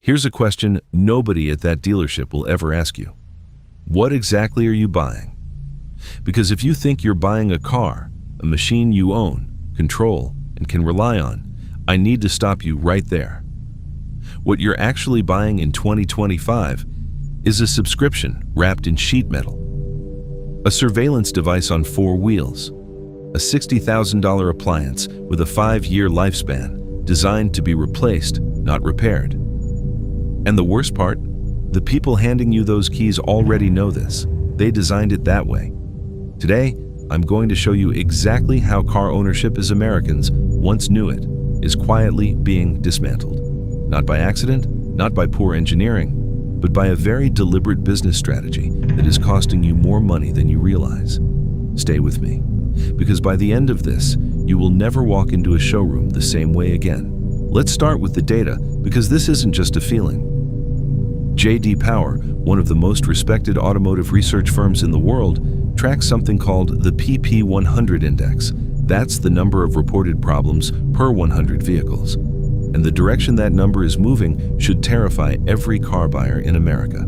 Here's a question nobody at that dealership will ever ask you. What exactly are you buying? Because if you think you're buying a car, a machine you own, control, and can rely on, I need to stop you right there. What you're actually buying in 2025 is a subscription wrapped in sheet metal, a surveillance device on 4 wheels, a $60,000 appliance with a 5-year lifespan designed to be replaced, not repaired. And the worst part? The people handing you those keys already know this. They designed it that way. Today, I'm going to show you exactly how car ownership as Americans once knew it is quietly being dismantled. Not by accident, not by poor engineering, but by a very deliberate business strategy that is costing you more money than you realize. Stay with me, because by the end of this, you will never walk into a showroom the same way again. Let's start with the data, because this isn't just a feeling. J.D. Power, one of the most respected automotive research firms in the world, tracks something called the PP100 index. That's the number of reported problems per 100 vehicles. And the direction that number is moving should terrify every car buyer in America.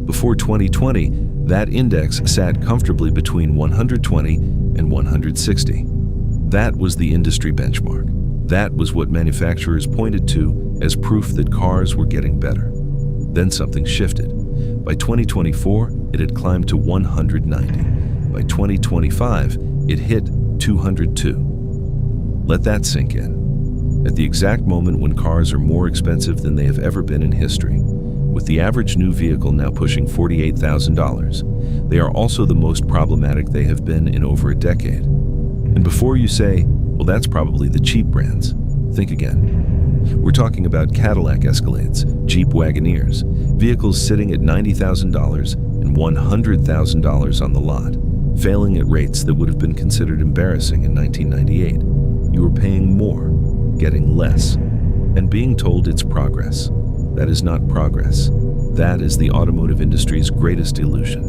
Before 2020, that index sat comfortably between 120 and 160. That was the industry benchmark. That was what manufacturers pointed to as proof that cars were getting better. Then something shifted. By 2024, it had climbed to 190. By 2025, it hit 202. Let that sink in. At the exact moment when cars are more expensive than they have ever been in history, with the average new vehicle now pushing $48,000, they are also the most problematic they have been in over a decade. And before you say, well, that's probably the cheap brands, think again. We're talking about Cadillac Escalades, Jeep Wagoneers, vehicles sitting at $90,000 and $100,000 on the lot, failing at rates that would have been considered embarrassing in 1998. You are paying more, getting less, and being told it's progress. That is not progress. That is the automotive industry's greatest illusion,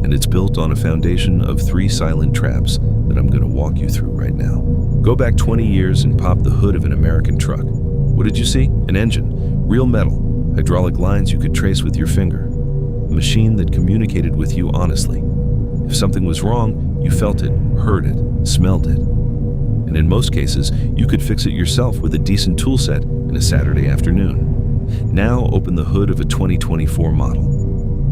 and it's built on a foundation of 3 silent traps that I'm going to walk you through right now. Go back 20 years and pop the hood of an American truck. What did you see? An engine, real metal, hydraulic lines you could trace with your finger, a machine that communicated with you honestly. If something was wrong, you felt it, heard it, smelled it. And in most cases, you could fix it yourself with a decent tool set in a Saturday afternoon. Now open the hood of a 2024 model.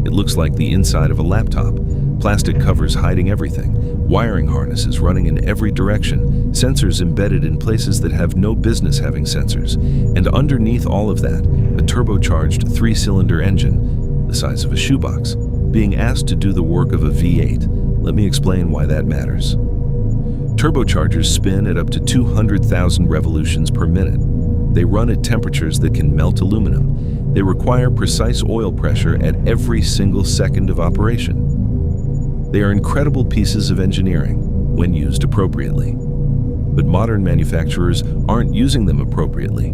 It looks like the inside of a laptop. Plastic covers hiding everything, wiring harnesses running in every direction, sensors embedded in places that have no business having sensors, and underneath all of that, a turbocharged 3-cylinder engine, the size of a shoebox, being asked to do the work of a V8. Let me explain why that matters. Turbochargers spin at up to 200,000 revolutions per minute. They run at temperatures that can melt aluminum. They require precise oil pressure at every single second of operation. They are incredible pieces of engineering when used appropriately. But modern manufacturers aren't using them appropriately.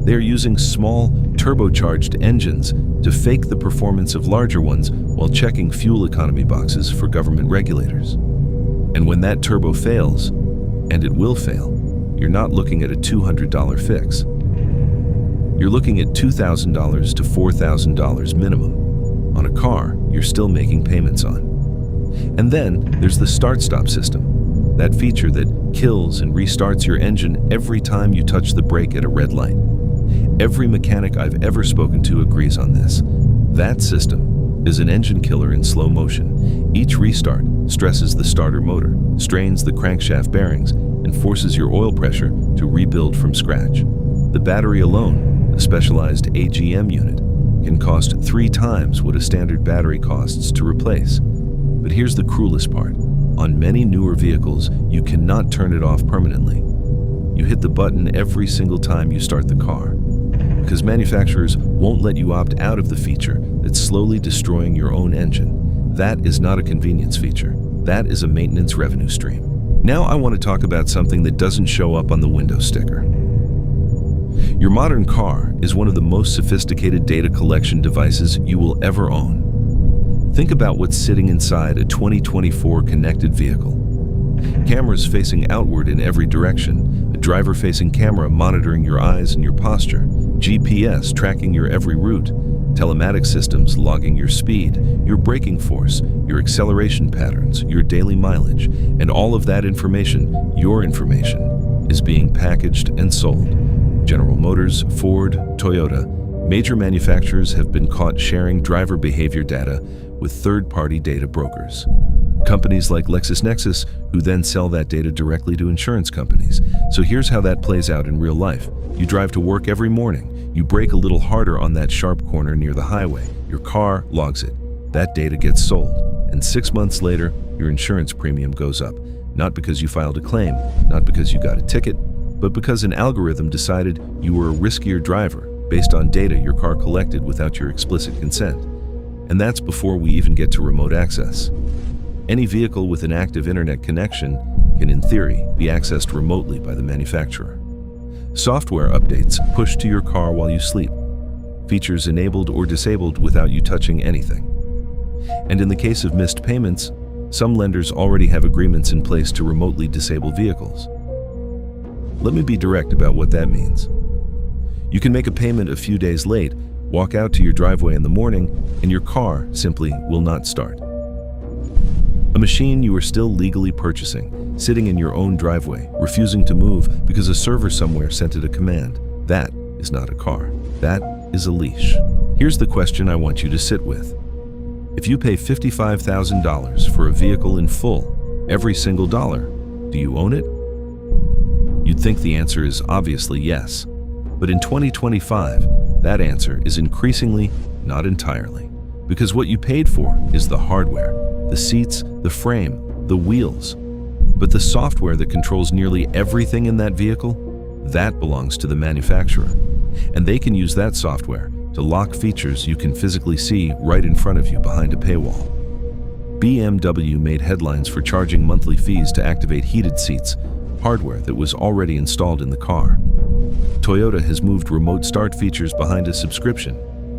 They are using small, turbocharged engines to fake the performance of larger ones while checking fuel economy boxes for government regulators. And when that turbo fails, and it will fail, you're not looking at a $200 fix. You're looking at $2,000 to $4,000 minimum on a car you're still making payments on. And then there's the start-stop system, that feature that kills and restarts your engine every time you touch the brake at a red light. Every mechanic I've ever spoken to agrees on this. That system is an engine killer in slow motion. Each restart stresses the starter motor, strains the crankshaft bearings, and forces your oil pressure to rebuild from scratch. The battery alone, a specialized AGM unit, can cost 3 times what a standard battery costs to replace. But here's the cruelest part. On many newer vehicles, you cannot turn it off permanently. You hit the button every single time you start the car, because manufacturers won't let you opt out of the feature that's slowly destroying your own engine. That is not a convenience feature. That is a maintenance revenue stream. Now I want to talk about something that doesn't show up on the window sticker. Your modern car is one of the most sophisticated data collection devices you will ever own. Think about what's sitting inside a 2024 connected vehicle. Cameras facing outward in every direction, a driver-facing camera monitoring your eyes and your posture, GPS tracking your every route, telematics systems logging your speed, your braking force, your acceleration patterns, your daily mileage, and all of that information, your information, is being packaged and sold. General Motors, Ford, Toyota, major manufacturers have been caught sharing driver behavior data with third-party data brokers. Companies like LexisNexis, who then sell that data directly to insurance companies. So here's how that plays out in real life. You drive to work every morning. You brake a little harder on that sharp corner near the highway. Your car logs it. That data gets sold. And 6 months later, your insurance premium goes up. Not because you filed a claim, not because you got a ticket, but because an algorithm decided you were a riskier driver based on data your car collected without your explicit consent. And that's before we even get to remote access. Any vehicle with an active internet connection can, in theory, be accessed remotely by the manufacturer. Software updates push to your car while you sleep. Features enabled or disabled without you touching anything. And in the case of missed payments, some lenders already have agreements in place to remotely disable vehicles. Let me be direct about what that means. You can make a payment a few days late, walk out to your driveway in the morning, and your car simply will not start. A machine you are still legally purchasing, sitting in your own driveway, refusing to move because a server somewhere sent it a command. That is not a car. That is a leash. Here's the question I want you to sit with. If you pay $55,000 for a vehicle in full, every single dollar, do you own it? You'd think the answer is obviously yes. But in 2025, that answer is increasingly not entirely. Because what you paid for is the hardware, the seats, the frame, the wheels. But the software that controls nearly everything in that vehicle, that belongs to the manufacturer. And they can use that software to lock features you can physically see right in front of you behind a paywall. BMW made headlines for charging monthly fees to activate heated seats, hardware that was already installed in the car. Toyota has moved remote start features behind a subscription.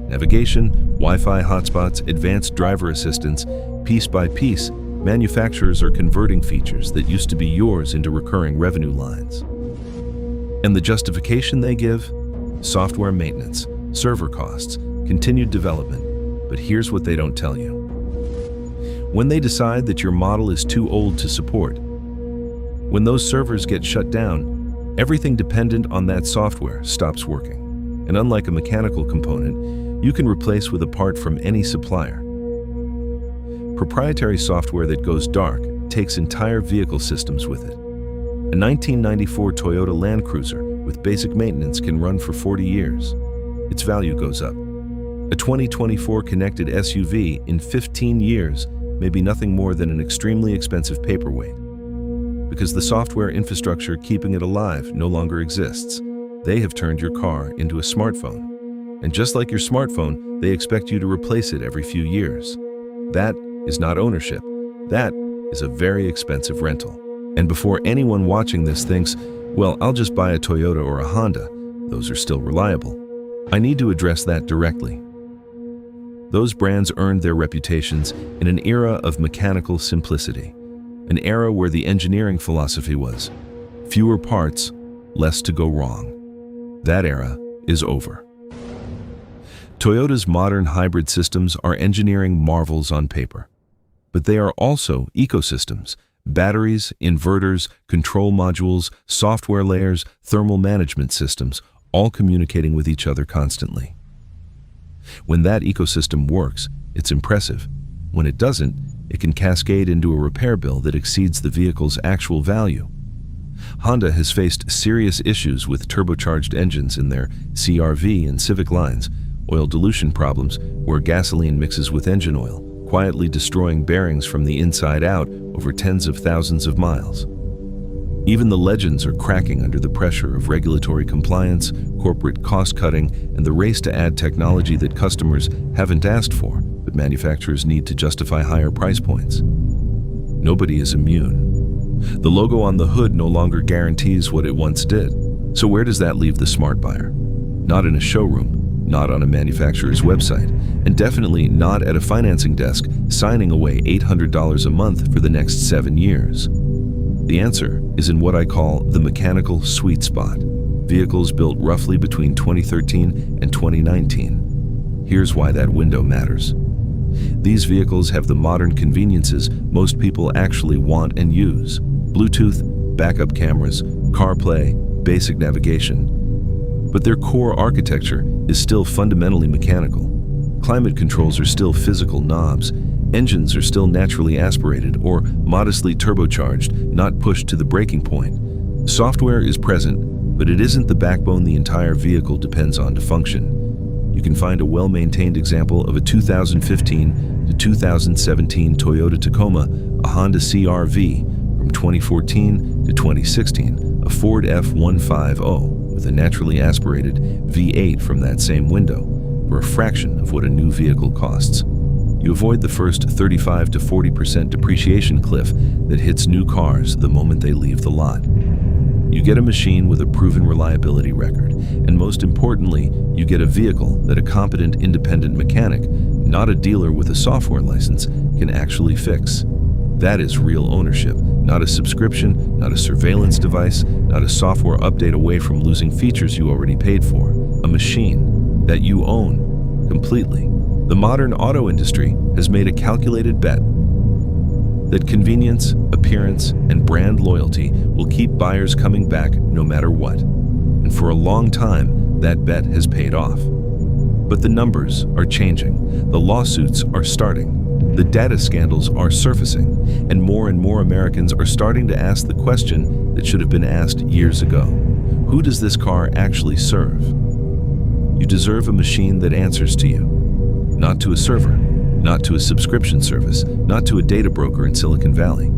Navigation, Wi-Fi hotspots, advanced driver assistance, piece by piece, manufacturers are converting features that used to be yours into recurring revenue lines. And the justification they give? Software maintenance, server costs, continued development. But here's what they don't tell you. When they decide that your model is too old to support, when those servers get shut down, everything dependent on that software stops working. And unlike a mechanical component, you can replace with a part from any supplier. Proprietary software that goes dark takes entire vehicle systems with it. A 1994 Toyota Land Cruiser with basic maintenance can run for 40 years. Its value goes up. A 2024 connected SUV in 15 years may be nothing more than an extremely expensive paperweight. Because the software infrastructure keeping it alive no longer exists, they have turned your car into a smartphone. And just like your smartphone, they expect you to replace it every few years. That is not ownership. That is a very expensive rental. And before anyone watching this thinks, well, I'll just buy a Toyota or a Honda, those are still reliable, I need to address that directly. Those brands earned their reputations in an era of mechanical simplicity, an era where the engineering philosophy was fewer parts, less to go wrong. That era is over. Toyota's modern hybrid systems are engineering marvels on paper, but they are also ecosystems: batteries, inverters, control modules, software layers, thermal management systems, all communicating with each other constantly. When that ecosystem works, it's impressive. When it doesn't, it can cascade into a repair bill that exceeds the vehicle's actual value. Honda has faced serious issues with turbocharged engines in their CR-V and Civic lines, oil dilution problems where gasoline mixes with engine oil, quietly destroying bearings from the inside out over tens of thousands of miles. Even the legends are cracking under the pressure of regulatory compliance, corporate cost-cutting, and the race to add technology that customers haven't asked for, but manufacturers need to justify higher price points. Nobody is immune. The logo on the hood no longer guarantees what it once did. So where does that leave the smart buyer? Not in a showroom, not on a manufacturer's website, and definitely not at a financing desk signing away $800 a month for the next 7 years. The answer is in what I call the mechanical sweet spot. vehicles built roughly between 2013 and 2019. Here's why that window matters. These vehicles have the modern conveniences most people actually want and use: Bluetooth, backup cameras, CarPlay, basic navigation. But their core architecture is still fundamentally mechanical. Climate controls are still physical knobs. Engines are still naturally aspirated or modestly turbocharged, not pushed to the breaking point. Software is present, but it isn't the backbone the entire vehicle depends on to function. You can find a well-maintained example of a 2015 to 2017 Toyota Tacoma, a Honda CR-V, from 2014 to 2016, a Ford F-150 with a naturally aspirated V8 from that same window, for a fraction of what a new vehicle costs. You avoid the first 35 to 40% depreciation cliff that hits new cars the moment they leave the lot. You get a machine with a proven reliability record, and most importantly, you get a vehicle that a competent independent mechanic, not a dealer with a software license, can actually fix. That is real ownership, not a subscription, not a surveillance device, not a software update away from losing features you already paid for. A machine that you own completely. The modern auto industry has made a calculated bet that convenience, appearance, and brand loyalty will keep buyers coming back no matter what. And for a long time, that bet has paid off. But the numbers are changing. The lawsuits are starting. The data scandals are surfacing. And more Americans are starting to ask the question that should have been asked years ago. Who does this car actually serve? You deserve a machine that answers to you. Not to a server, not to a subscription service, not to a data broker in Silicon Valley.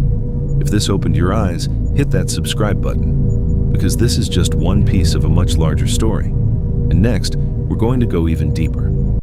If this opened your eyes, hit that subscribe button, because this is just one piece of a much larger story. And next, we're going to go even deeper.